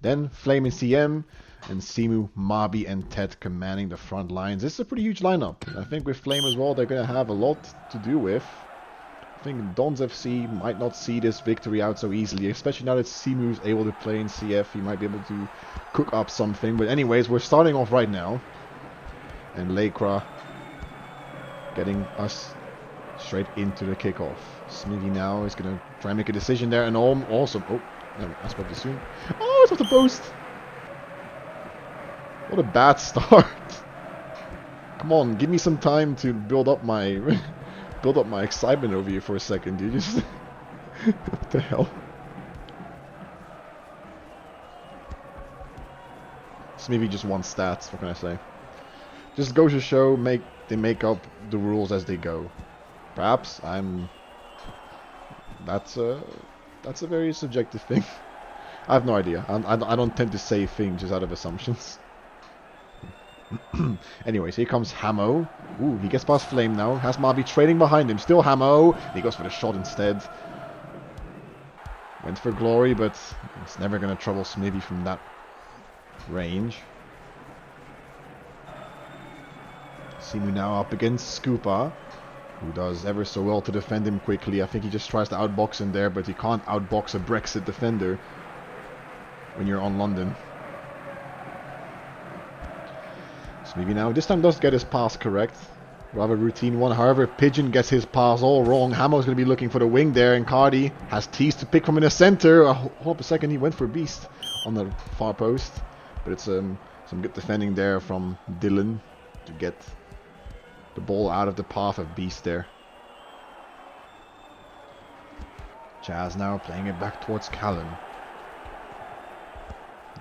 Then Flame and CM, and Simu, Mabi, and Ted commanding the front lines. This is a pretty huge lineup. I think with Flame as well, they're going to have a lot to do with. I think Dons FC might not see this victory out so easily, especially now that Simu's able to play in CF. He might be able to cook up something. But anyways, we're starting off right now. And Laochra getting us straight into the kickoff. Smithy now is going to try and make a decision there. And awesome. Oh, no, I spoke too soon. Oh, it's off the post. What a bad start. Come on, give me some time to build up my excitement over here for a second, dude. Just what the hell? Smithy just wants stats. What can I say? Just goes to show they make up the rules as they go. Perhaps that's a very subjective thing. I have no idea. I don't tend to say things just out of assumptions. Anyways, here comes Hamo. Ooh, he gets past Flame now. Has Mabi trailing behind him. Still Hamo. He goes for the shot instead. Went for glory, but it's never going to trouble Smithy from that range. Simu now up against Scoopa, who does ever so well to defend him quickly. I think he just tries to outbox him there, but he can't outbox a Brexit defender when you're on London. Maybe now, this time does get his pass correct. Rather routine one. However, Pigeon gets his pass all wrong. Hamo's going to be looking for the wing there, and Cardi has teased to pick from in the center. Hold up a second, he went for Beast on the far post. But it's some good defending there from Dylan to get the ball out of the path of Beast there. Chaz now playing it back towards Callum.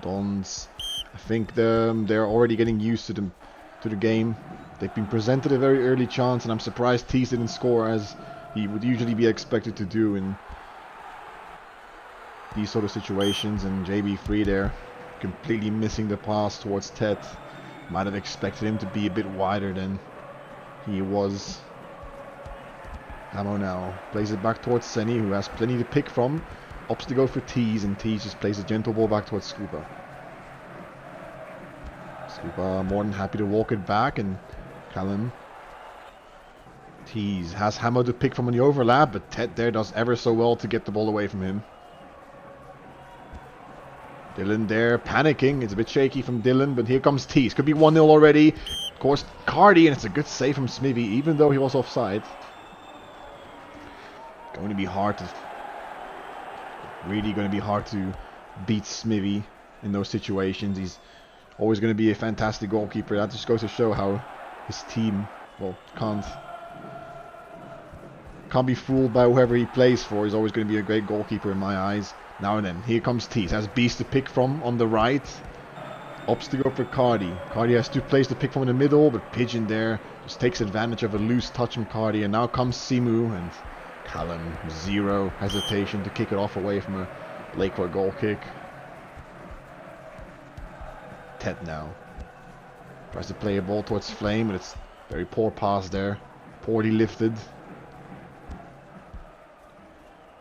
Dons, I think they're already getting used to the game. They've been presented a very early chance, and I'm surprised Tees didn't score as he would usually be expected to do in these sort of situations. And JB3 there, completely missing the pass towards Ted. Might have expected him to be a bit wider than he was. Hamo now plays it back towards Senny, who has plenty to pick from. Opts to go for Tees, and Tees just plays a gentle ball back towards Scoopa. Scoopa more than happy to walk it back, and Callum. Tees has Hamo to pick from on the overlap, but Ted there does ever so well to get the ball away from him. Dylan there panicking. It's a bit shaky from Dylan, but here comes Tees. Could be 1-0 already. Of course, Cardi, and it's a good save from Smithy, even though he was offside. Going to be hard to... Really going to be hard to beat Smithy in those situations. He's always going to be a fantastic goalkeeper. That just goes to show how his team, well, can't be fooled by whoever he plays for. He's always going to be a great goalkeeper in my eyes. Now and then, here comes Tees. Has Beast to pick from on the right. Opts to go for Cardi. Cardi has two players to pick from in the middle, but Pigeon there just takes advantage of a loose touch from Cardi. And now comes Simu, and Callum, zero hesitation to kick it off away from a Laochra goal kick. Ted now tries to play a ball towards Flame, but it's very poor pass there. Poorly lifted.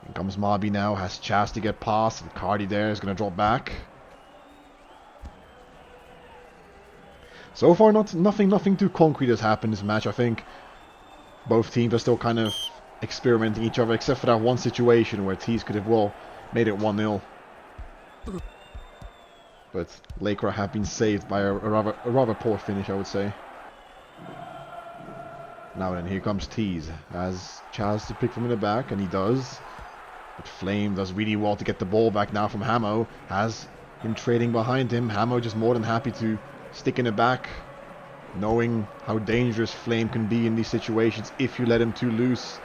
In comes Mabi now, has Chaz to get past, and Cardi there is going to drop back. So far, nothing too concrete has happened this match. I think both teams are still kind of experimenting each other, except for that one situation where Tees could have well made it 1-0. But Laochra have been saved by a rather poor finish, I would say. Now then, here comes Tees. Has Chaz to pick from in the back, and he does. But Flame does really well to get the ball back now from Hamo. Has him trading behind him. Hamo just more than happy to stick in the back, knowing how dangerous Flame can be in these situations if you let him too loose.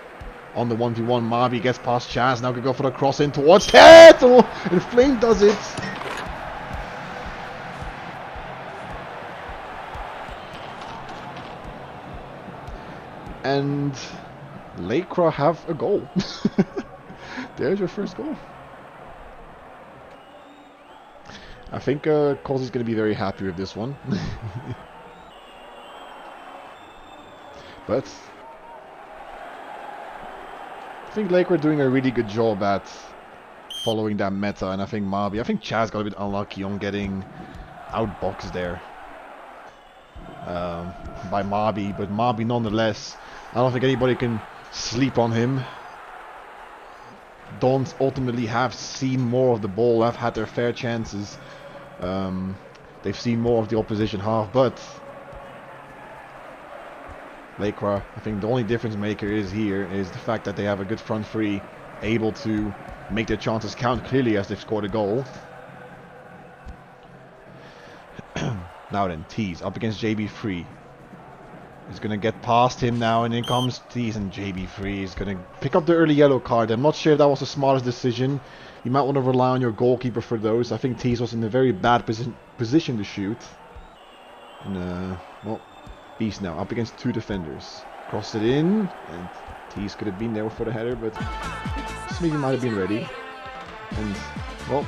On the 1v1, Mabi gets past Chaz. Now could go for the cross in towards Ted! Oh, and Flame does it! And Laochra have a goal. There's your first goal. I think Cozy's going to be very happy with this one. But I think Laochra are doing a really good job at following that meta, and I think Chaz got a bit unlucky on getting outboxed there by Mabi, but Mabi nonetheless, I don't think anybody can sleep on him. Dons ultimately have seen more of the ball, have had their fair chances. They've seen more of the opposition half, but Laochra, I think the only difference maker is the fact that they have a good front three, able to make their chances count clearly as they've scored a goal. Now then, Tees up against JB3. He's going to get past him now, and in comes Tees, and JB3 is going to pick up the early yellow card. I'm not sure if that was the smartest decision. You might want to rely on your goalkeeper for those. I think Tees was in a very bad position to shoot. And, well, Beast now up against two defenders. Crossed it in, and Tees could have been there for the header, but maybe might have been ready. And, well,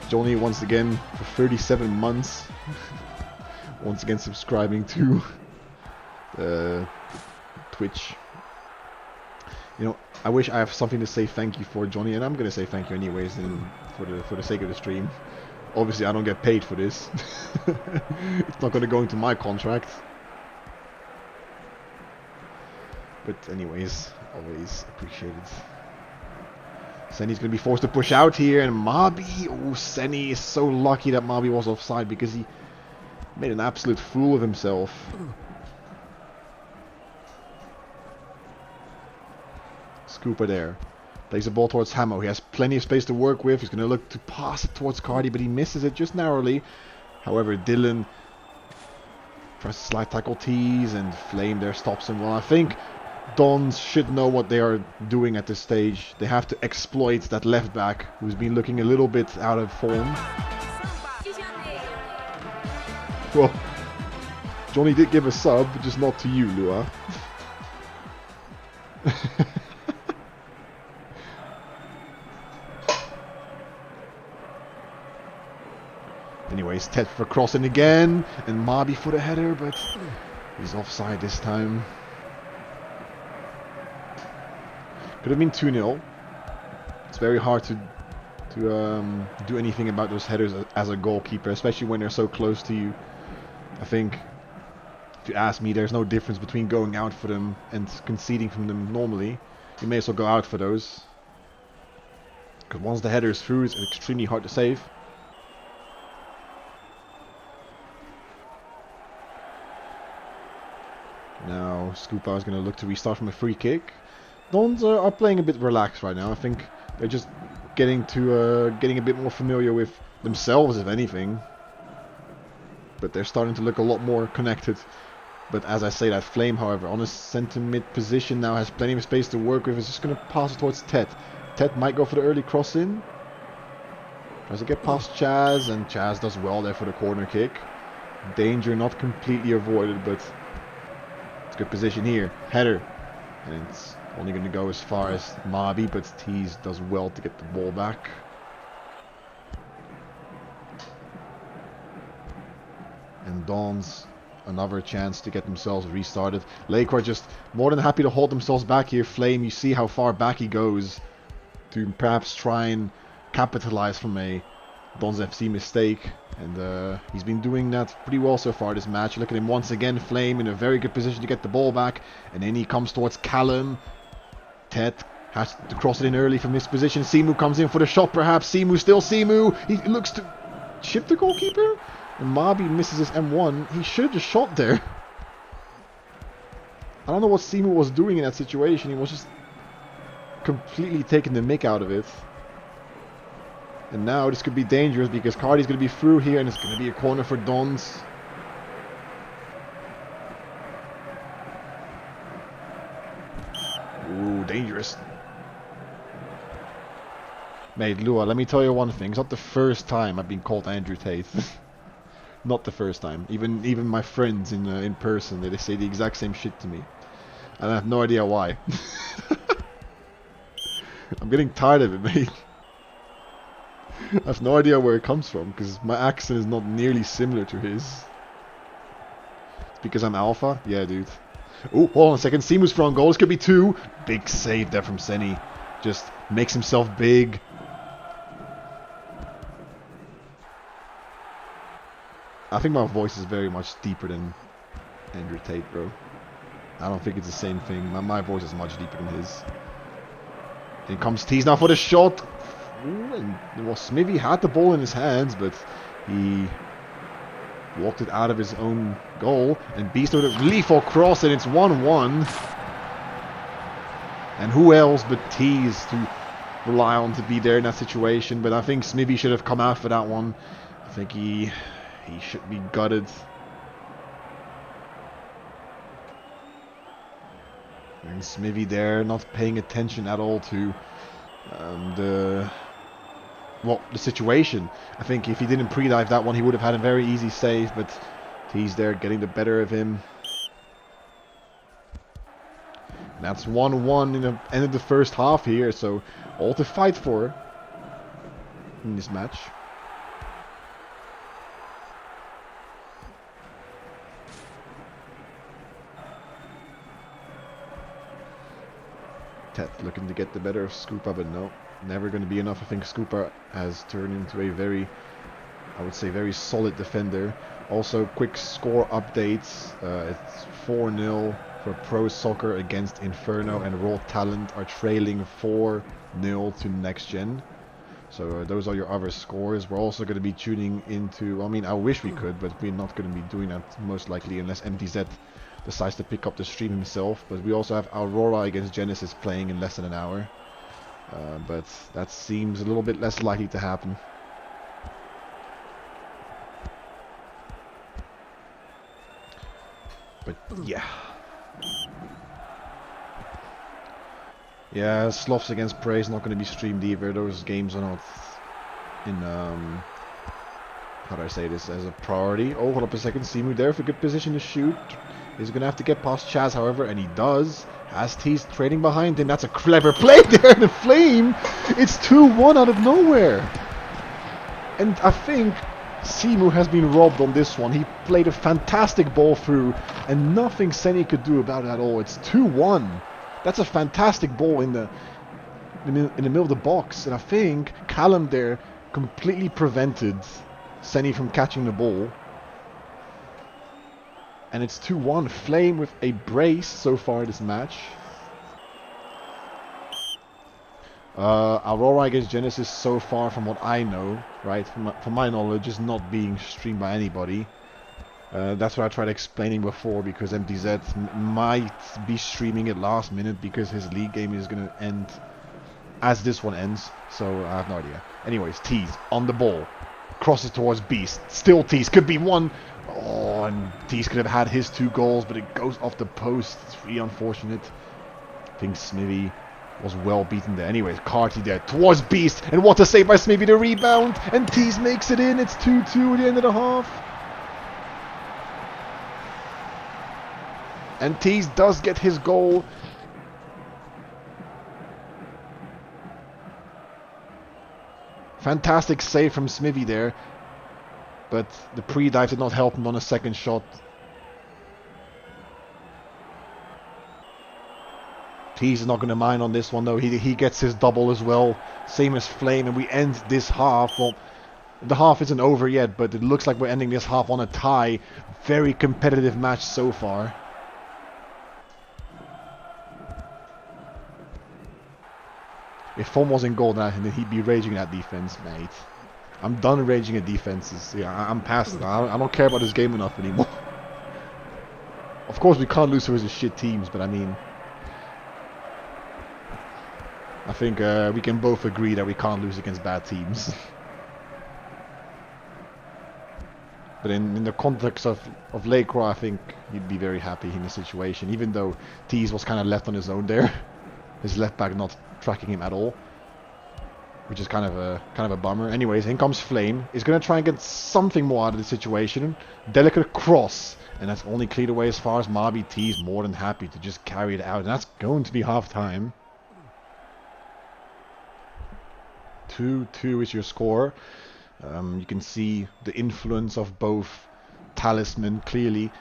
Johnny once again, for 37 months, once again subscribing to Twitch. You know, I wish I have something to say thank you for, Johnny, and I'm gonna say thank you anyways, and for the sake of the stream. Obviously, I don't get paid for this. It's not gonna go into my contract. But anyways, always appreciated. Senny's gonna be forced to push out here, and Mabi. Oh, Senny is so lucky that Mabi was offside because he made an absolute fool of himself. Scooper there. Plays the ball towards Hamo. He has plenty of space to work with. He's going to look to pass it towards Cardi, but he misses it just narrowly. However, Dylan tries to slide tackle Tees, and Flame there stops him. Well, I think Dons should know what they are doing at this stage. They have to exploit that left back who's been looking a little bit out of form. Well, Johnny did give a sub, but just not to you, Lua. Anyways, Ted for crossing again, and Mabi for the header, but he's offside this time. Could have been 2-0. It's very hard to do anything about those headers as a goalkeeper, especially when they're so close to you. I think, if you ask me, there's no difference between going out for them and conceding from them normally. You may as well go out for those. Because once the header is through, it's extremely hard to save. Now, Scoopa is going to look to restart from a free kick. Dons are playing a bit relaxed right now. I think they're just getting a bit more familiar with themselves, if anything. But they're starting to look a lot more connected. But as I say that, Flame, however, on a centre mid position now, has plenty of space to work with. Is just going to pass it towards Ted. Ted might go for the early cross in. Tries to get past Chaz, and Chaz does well there for the corner kick. Danger not completely avoided, but it's a good position here. Header. And it's only going to go as far as Mabi, but Tees does well to get the ball back. And Dons, another chance to get themselves restarted. Laochra just more than happy to hold themselves back here. Flame, you see how far back he goes to perhaps try and capitalize from a Dons FC mistake. And he's been doing that pretty well so far this match. Look at him once again, Flame in a very good position to get the ball back. And then he comes towards Callum. Ted has to cross it in early from his position. Simu comes in for the shot perhaps. Simu, still Simu. He looks to chip the goalkeeper. And Mabi misses his M1. He should have just shot there. I don't know what Simu was doing in that situation. He was just completely taking the mick out of it. And now this could be dangerous because Cardi's going to be through here and it's going to be a corner for Dons. Ooh, dangerous. Mate, Lua, let me tell you one thing. It's not the first time I've been called Andrew Tate. Not the first time. Even my friends in person, they say the exact same shit to me. And I have no idea why. I'm getting tired of it, mate. I have no idea where it comes from, because my accent is not nearly similar to his. It's because I'm alpha? Yeah, dude. Oh, hold on a second. Simu's front goal. This could be 2. Big save there from Senny. Just makes himself big. I think my voice is very much deeper than Andrew Tate, bro. I don't think it's the same thing. My voice is much deeper than his. In comes Tees now for the shot. Ooh, and well, Smithy had the ball in his hands, but he walked it out of his own goal. And Beast with a lethal cross, and it's 1-1. And who else but Tees to rely on to be there in that situation? But I think Smithy should have come out for that one. I think he should be gutted. And Smithy there, not paying attention at all to the situation. I think if he didn't pre-dive that one, he would have had a very easy save, but he's there getting the better of him. And that's 1-1 in the end of the first half here, so all to fight for in this match. Ted looking to get the better of Scoopa, but no, never going to be enough. I think Scoopa has turned into a very, I would say, very solid defender. Also, quick score updates. It's 4-0 for IOSoccer against Inferno, and Raw Talent are trailing 4-0 to Next Gen. So those are your other scores. We're also going to be tuning into, I mean, I wish we could, but we're not going to be doing that most likely unless MTZ decides to pick up the stream himself. But we also have Aurora against Genesis playing in less than an hour. But that seems a little bit less likely to happen. But yeah. Yeah, Sloths against Prey is not going to be streamed either. Those games are not in, how do I say this, as a priority. Oh, hold up a second. Simu there for good position to shoot. He's going to have to get past Chaz, however, and he does. As T's trading behind him. That's a clever play there in the flame. It's 2-1 out of nowhere. And I think Simu has been robbed on this one. He played a fantastic ball through, and nothing Senny could do about it at all. It's 2-1. That's a fantastic ball in the middle of the box, and I think Callum there completely prevented Senny from catching the ball. And it's 2-1. Flame with a brace so far this match. Aurora against Genesis so far, from what I know, right, from my knowledge, is not being streamed by anybody. That's what I tried explaining before, because MTZ might be streaming it last minute because his league game is going to end as this one ends. So I have no idea. Anyways, Tees on the ball. Crosses towards Beast. Still Tees. Could be one. Oh, and Tees could have had his 2 goals, but it goes off the post. It's really unfortunate. I think Smithy was well beaten there. Anyways, Carty there towards Beast. And what a save by Smithy. The rebound. And Tees makes it in. It's 2-2 at the end of the half. And Tees does get his goal. Fantastic save from Smithy there. But the pre-dive did not help him on a second shot. Tees is not going to mind on this one though. He gets his double as well. Same as Flame. And we end this half. Well, the half isn't over yet, but it looks like we're ending this half on a tie. Very competitive match so far. If Fom was in goal, then he'd be raging at defense, mate. I'm done raging at defenses. Yeah, I'm past it. I don't care about this game enough anymore. Of course, we can't lose to his shit teams, but I mean, I think we can both agree that we can't lose against bad teams. But in the context of Laochra, I think he'd be very happy in the situation, even though Tees was kind of left on his own there. His left back not tracking him at all, which is kind of a bummer. Anyways, in comes Flame. He's gonna try and get something more out of the situation. Delicate cross, and that's only cleared away as far as Mabi. Tees more than happy to just carry it out, and that's going to be half time. 2-2 is your score. You can see the influence of both Talisman clearly.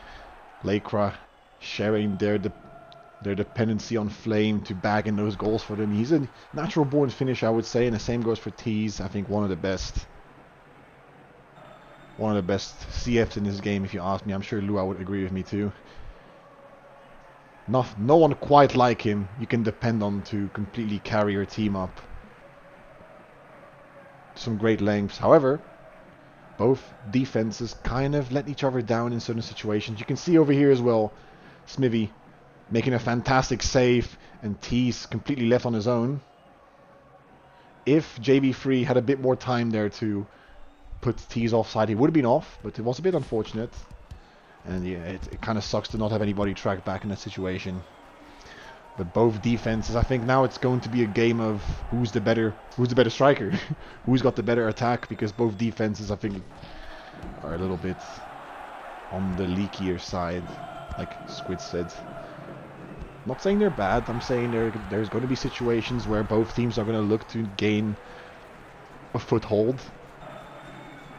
Laochra sharing their dependency on Flame to bag in those goals for them. He's a natural born finisher, I would say, and the same goes for Tees. I think one of the best. one of the best CFs in this game, if you ask me. I'm sure Lua would agree with me too. No one quite like him you can depend on to completely carry your team up. Some great lengths. However, both defenses kind of let each other down in certain situations. You can see over here as well, Smithy making a fantastic save and Tees completely left on his own. If JB3 had a bit more time there to put Tees offside, he would have been off, but it was a bit unfortunate. And yeah, it kind of sucks to not have anybody track back in that situation. But both defenses, I think now it's going to be a game of who's the better striker, who's got the better attack, because both defenses I think are a little bit on the leakier side, like Squid said. I'm not saying they're bad. I'm saying there's going to be situations where both teams are going to look to gain a foothold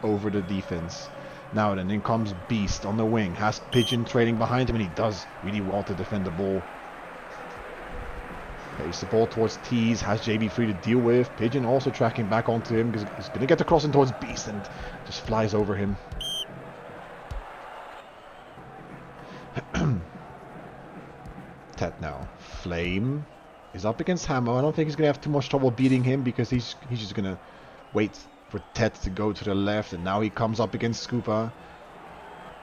over the defense. Now then, in comes Beast on the wing. Has Pigeon trailing behind him, and he does really well to defend the ball. Plays the ball towards Tees. Has JB3 to deal with. Pigeon also tracking back onto him because he's going to get the crossing towards Beast and just flies over him. Tet now. Flame is up against Hammer. I don't think he's going to have too much trouble beating him because he's just going to wait for Tet to go to the left, and now he comes up against Scoopa.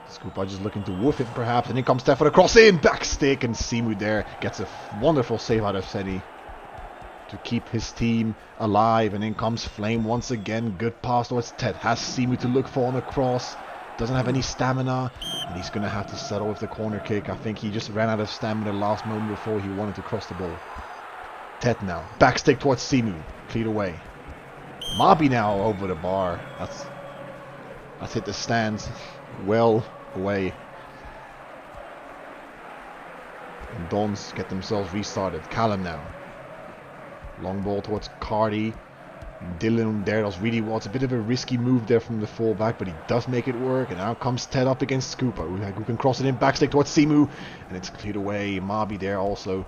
Scoopa just looking to woof it perhaps, and in comes Tet for the cross in, back stick, and Simu there gets a wonderful save out of Seni to keep his team alive, and in comes Flame once again, good pass towards Tet, has Simu to look for on the cross, doesn't have any stamina, and he's going to have to settle with the corner kick. I think he just ran out of stamina last moment before he wanted to cross the ball. Tet now, back stick towards Simu, cleared away. Mabi now over the bar. That's hit the stands well away. And Dons get themselves restarted. Callum now. Long ball towards Cardi. Dylan there does really well. It's a bit of a risky move there from the fullback, but he does make it work. And now comes Ted up against Scoopa, who can cross it in, backstick towards Simu, and it's cleared away. Mabi there also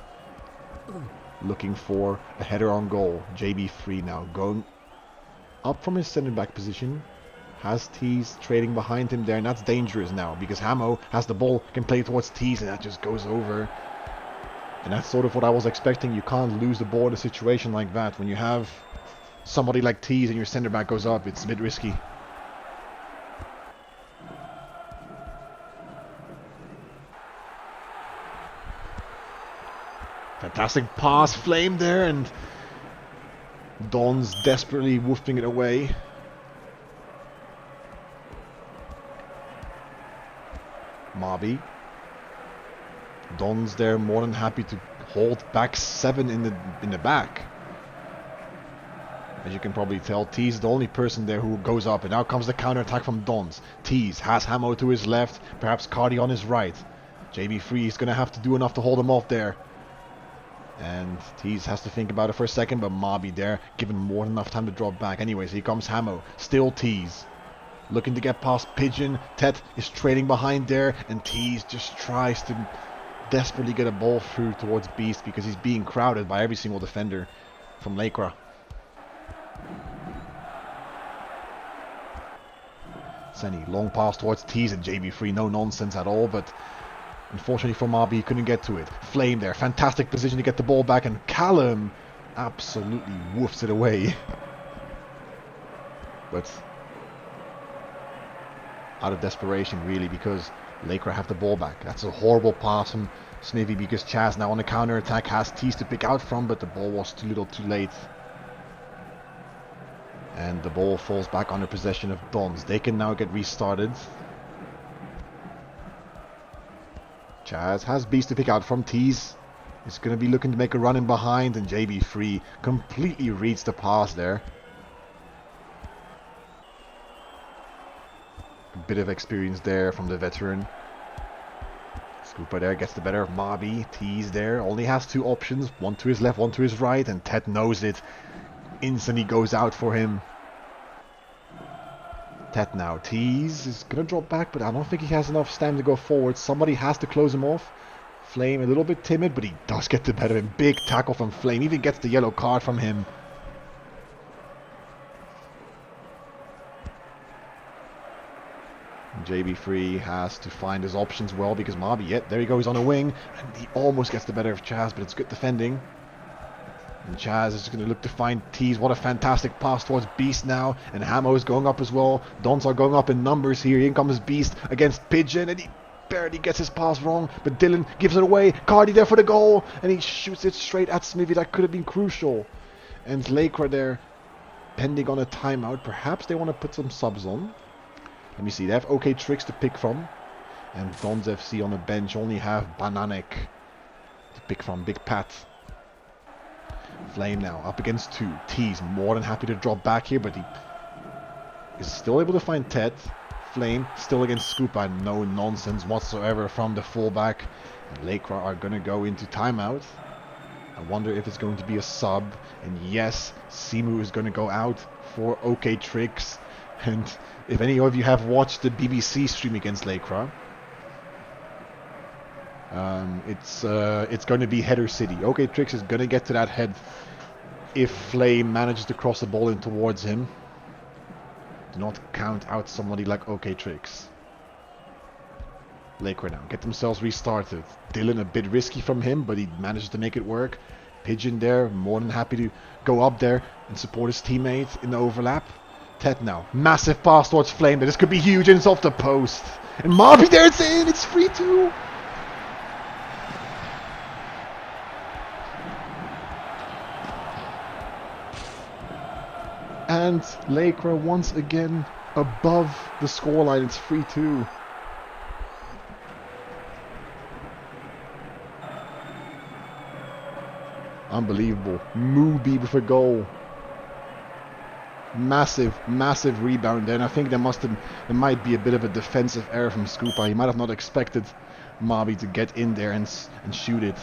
looking for a header on goal. JB3 now going up from his centre back position. Has Tees trading behind him there, and that's dangerous now because Hamo has the ball, can play towards Tees, and that just goes over. And that's sort of what I was expecting. You can't lose the ball in a situation like that. When you have somebody like Tees and your centre back goes up, it's a bit risky. Fantastic pass, Flame there, and Don's desperately woofing it away. Mabi. Don's there, more than happy to hold back 7 in the back. As you can probably tell, Tees is the only person there who goes up, and now comes the counter attack from Dons. Tees has Hamo to his left, perhaps Cardi on his right. JB3 is going to have to do enough to hold him off there. And Tees has to think about it for a second, but Mabi there, given more than enough time to drop back. Anyways, here comes Hamo, still Tees. Looking to get past Pigeon. Tet is trailing behind there, and Tees just tries to desperately get a ball through towards Beast because he's being crowded by every single defender from Laochra. Seni, long pass towards Tees and JB3, no nonsense at all, but unfortunately for Mabi, he couldn't get to it. Flame there, fantastic position to get the ball back, and Callum absolutely woofs it away. But out of desperation really, because Laochra have the ball back. That's a horrible pass from Snivy because Chaz now on the counter attack has Tees to pick out from, but the ball was too little too late. And the ball falls back under possession of Dons. They can now get restarted. Chaz has Beast to pick out from. Tees is going to be looking to make a run in behind, and JB3 completely reads the pass there. A bit of experience there from the veteran. Scooper there gets the better of Mabi. Tees there only has 2 options, one to his left, one to his right, and Ted knows it. Instantly goes out for him. Ted now. Tees is going to drop back, but I don't think he has enough stamina to go forward. Somebody has to close him off. Flame a little bit timid, but he does get the better of him. Big tackle from Flame. Even gets the yellow card from him. JB3 has to find his options well because Mabi, there he goes on a wing. And he almost gets the better of Chaz, but it's good defending. And Chaz is going to look to find Tease. What a fantastic pass towards Beast now. And Hamo is going up as well. Dons are going up in numbers here. In comes Beast against Pigeon. And he barely gets his pass wrong. But Dylan gives it away. Cardi there for the goal. And he shoots it straight at Smithy. That could have been crucial. And Laochra there, pending on a timeout. Perhaps they want to put some subs on. Let me see. They have OK Tricks to pick from. And Dons FC on the bench only have Bananek to pick from. Big Pat. Flame now up against 2. T's more than happy to drop back here, but he is still able to find Ted. Flame still against Scoopa. No nonsense whatsoever from the fullback. And Laochra are going to go into timeout. I wonder if it's going to be a sub. And yes, Simu is going to go out for OK Tricks. And if any of you have watched the BBC stream against Laochra, it's going to be header city. OK Tricks is going to get to that head if Flame manages to cross the ball in towards him. Do not count out somebody like OK Tricks. Laochra now get themselves restarted. Dylan a bit risky from him, but he manages to make it work. Pigeon there, more than happy to go up there and support his teammate in the overlap. Ted now, massive pass towards Flame. This could be huge, and it's off the post. And Marby there, it's in, it's 3-2. And Laochra once again above the scoreline. It's 3-2. Unbelievable. Mubi with a goal. Massive rebound there. And I think there might be a bit of a defensive error from Scoopa. He might have not expected Mabi to get in there and shoot it.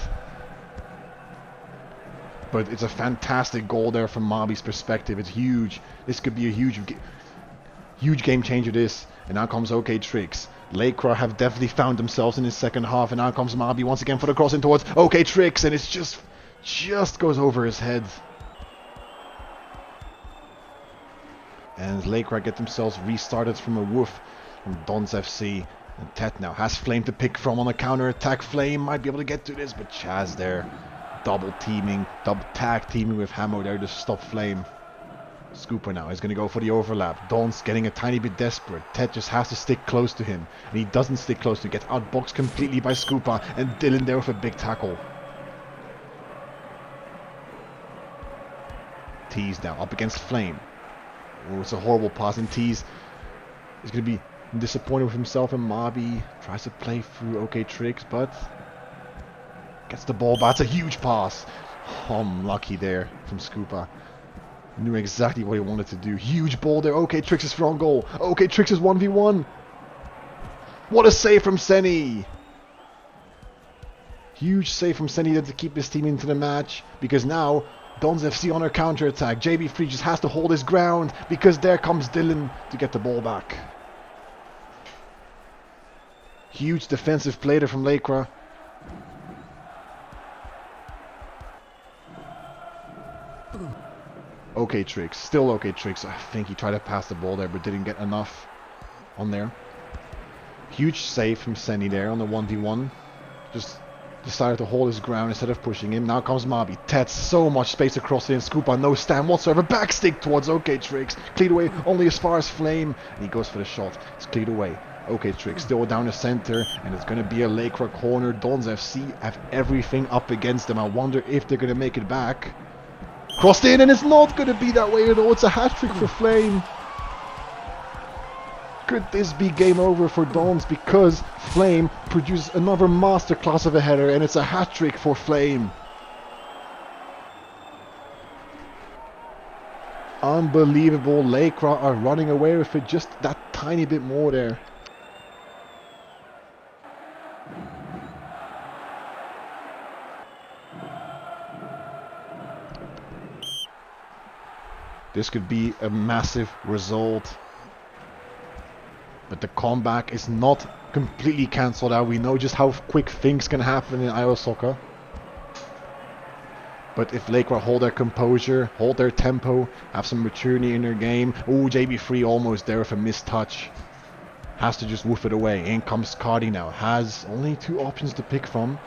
But it's a fantastic goal there from Mabi's perspective. It's huge. This could be a huge game changer, this. And now comes OK Tricks. Laochra have definitely found themselves in his second half. And now comes Mabi once again for the cross in towards OK Tricks. And it's just goes over his head. And Laochra get themselves restarted from a woof from Dons FC. And Tet now has Flame to pick from on a counter attack. Flame might be able to get to this, but Chaz there. Double tag teaming with Hamo there to stop Flame. Scooper now is going to go for the overlap. Dons getting a tiny bit desperate. Ted just has to stick close to him. And he doesn't stick close to get outboxed completely by Scoopa. And Dylan there with a big tackle. Tease now up against Flame. Oh, it's a horrible pass. And Tease is going to be disappointed with himself. And Mabi tries to play through OK Tricks, but gets the ball back. It's a huge pass. Oh, unlucky there from Scoopa. Knew exactly what he wanted to do. Huge ball there. OK Tricks is for on goal. OK Tricks is 1v1. What a save from Senny. Huge save from Senny to keep his team into the match. Because now Dons FC on our counter attack. JB3 just has to hold his ground. Because there comes Dylan to get the ball back. Huge defensive play there from Laochra. OK Tricks, still OK Tricks. I think he tried to pass the ball there but didn't get enough on there. Huge save from Senny there on the 1v1. Just decided to hold his ground instead of pushing him. Now comes Mabi. Ted, so much space across it and Scoopa, no stand whatsoever. Back stick towards OK Tricks. Cleared away only as far as Flame. And he goes for the shot. It's cleared away. OK Tricks still down the center. And it's going to be a Laochra corner. Dons FC have everything up against them. I wonder if they're going to make it back. Crossed in, and it's not going to be that way at all. It's a hat-trick for Flame. Could this be game over for Dons? Because Flame produces another masterclass of a header, and it's a hat-trick for Flame. Unbelievable. Laochra are running away with it just that tiny bit more there. This could be a massive result. But the comeback is not completely cancelled out. We know just how quick things can happen in IOSoccer. But if Laochra hold their composure, hold their tempo, have some maturity in their game. Oh, JB3 almost there with a missed touch. Has to just woof it away. In comes Cardi now. Has only 2 options to pick from.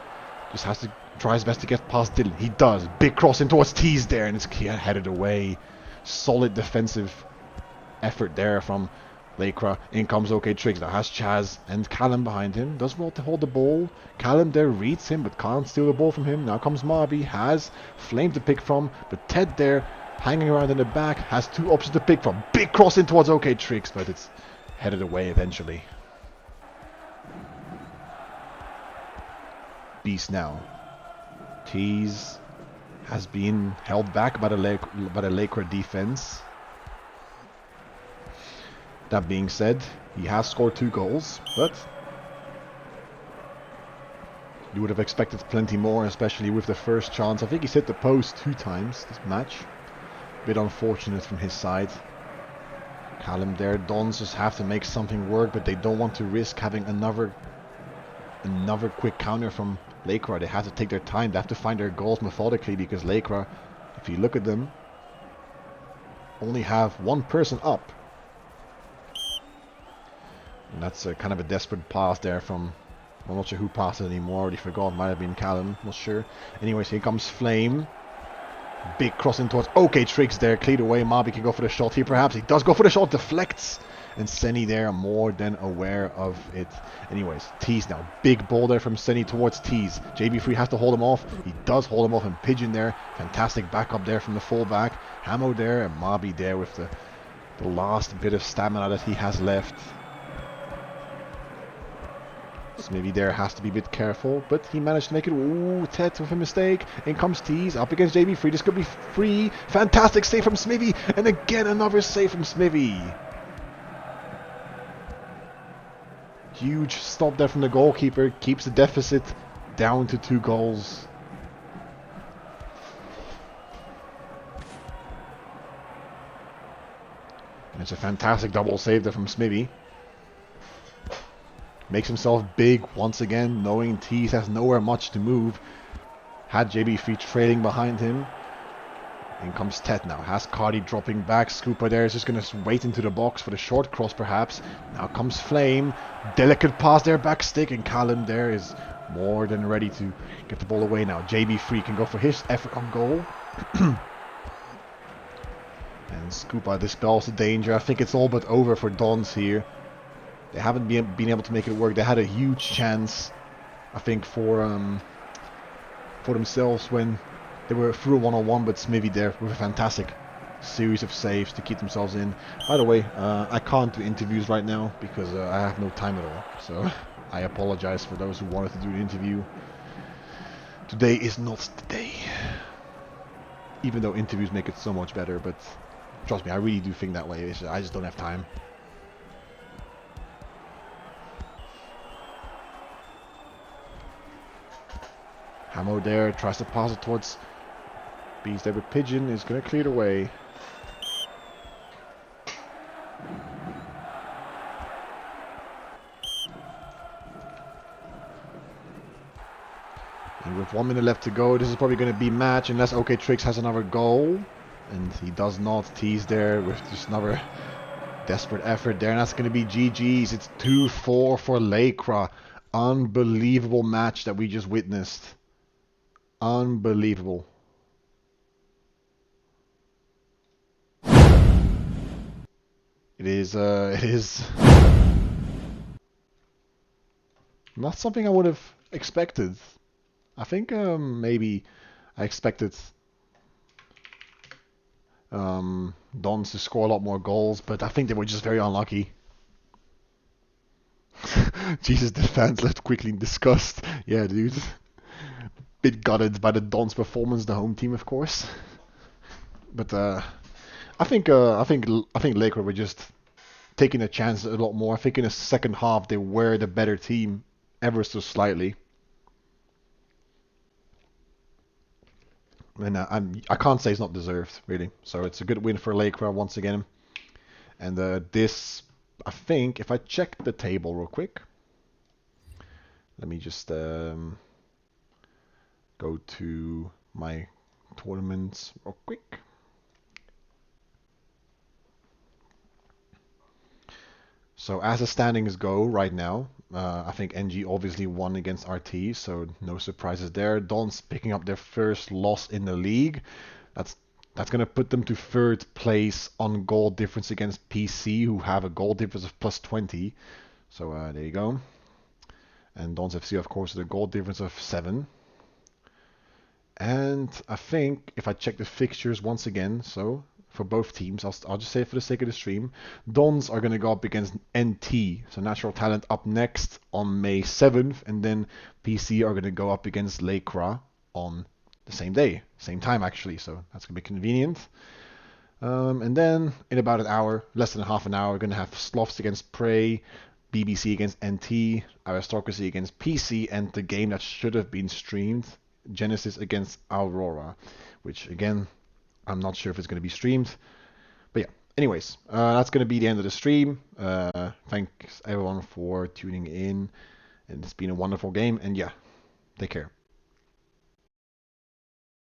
Just has to try his best to get past Dylan. He does. Big cross in towards Tees there, and it's headed away. Solid defensive effort there from Laochra. In comes OK Tricks. Now has Chaz and Callum behind him. Does well to hold the ball. Callum there reads him, but can't steal the ball from him. Now comes Mabi. Has Flame to pick from, but Ted there hanging around in the back. Has 2 options to pick from. Big cross in towards OK Tricks, but it's headed away eventually. Beast now. Tees has been held back by the Laochra defense. That being said, he has scored 2 goals, but you would have expected plenty more, especially with the first chance. I think he's hit the post 2 times this match. Bit unfortunate from his side. Callum there. Dons just have to make something work, but they don't want to risk having another quick counter from Laochra. They have to take their time. They have to find their goals methodically, because Laochra, if you look at them, only have 1 person up. And that's kind of a desperate pass there from... I'm not sure who passed it anymore. Already forgot. Might have been Callum. Not sure. Anyways, here comes Flame. Big crossing towards OK Tricks there. Cleared away. Mabi can go for the shot here. Perhaps he does go for the shot. Deflects. And Senny there, more than aware of it. Anyways, Tees now. Big ball there from Senny towards Tees. JB3 has to hold him off. He does hold him off. And Pigeon there. Fantastic backup there from the fullback. Hamo there. And Mabi there with the last bit of stamina that he has left. Smithy there has to be a bit careful, but he managed to make it. Ooh, Ted with a mistake. In comes Tees, up against JB3. This could be free. Fantastic save from Smithy, and again another save from Smithy. Huge stop there from the goalkeeper. Keeps the deficit down to 2 goals. And it's a fantastic double save there from Smithy. Makes himself big once again, knowing Tees has nowhere much to move. Had JB3 trailing behind him. In comes Ted now. Has Cardi dropping back. Scooper there is just going to wait into the box for the short cross perhaps. Now comes Flame. Delicate pass there, back stick. And Callum there is more than ready to get the ball away now. JB3 can go for his effort on goal. And Scooper dispels the danger. I think it's all but over for Dons here. They haven't been able to make it work. They had a huge chance, I think, for themselves when they were through a 1-on-1, but Smithy there with a fantastic series of saves to keep themselves in. By the way, I can't do interviews right now because I have no time at all. So I apologize for those who wanted to do an interview. Today is not the day. Even though interviews make it so much better, but trust me, I really do think that way. I just don't have time. Hamo there, tries to pass it towards Beast there, but Pigeon is going to clear it away. And with 1 minute left to go, this is probably going to be match unless OK Tricks has another goal. And he does not. Tease there with just another desperate effort there. And that's going to be GG's. It's 2-4 for Laochra. Unbelievable match that we just witnessed. Unbelievable. It is not something I would have expected. I think maybe I expected Dons to score a lot more goals, but I think they were just very unlucky. Jesus, the fans left quickly in disgust. Yeah, dude. Bit gutted by the Dons performance, the home team, of course. But I think Laochra were just taking a chance a lot more. I think in the second half they were the better team, ever so slightly. And I can't say it's not deserved, really. So it's a good win for Laochra once again. And this, I think, if I check the table real quick. Let me just go to my tournaments real quick. So as the standings go right now, I think NG obviously won against RT, so no surprises there. Dons picking up their first loss in the league. That's that's going to put them to third place on goal difference against PC, who have a goal difference of plus 20. So there you go. And Dons FC, of course, with a goal difference of 7. And I think if I check the fixtures once again, so for both teams, I'll just say it for the sake of the stream, Dons are going to go up against NT, so Natural Talent up next on May 7th, and then PC are going to go up against Laochra on the same day, same time actually, so that's going to be convenient. And then in about an hour, less than half an hour, we're going to have Sloths against Prey, BBC against NT, Aristocracy against PC, and the game that should have been streamed, Genesis against Aurora, which again, I'm not sure if it's going to be streamed. But yeah, anyways, that's going to be the end of the stream. Thanks everyone for tuning in. And it's been a wonderful game. And yeah, take care.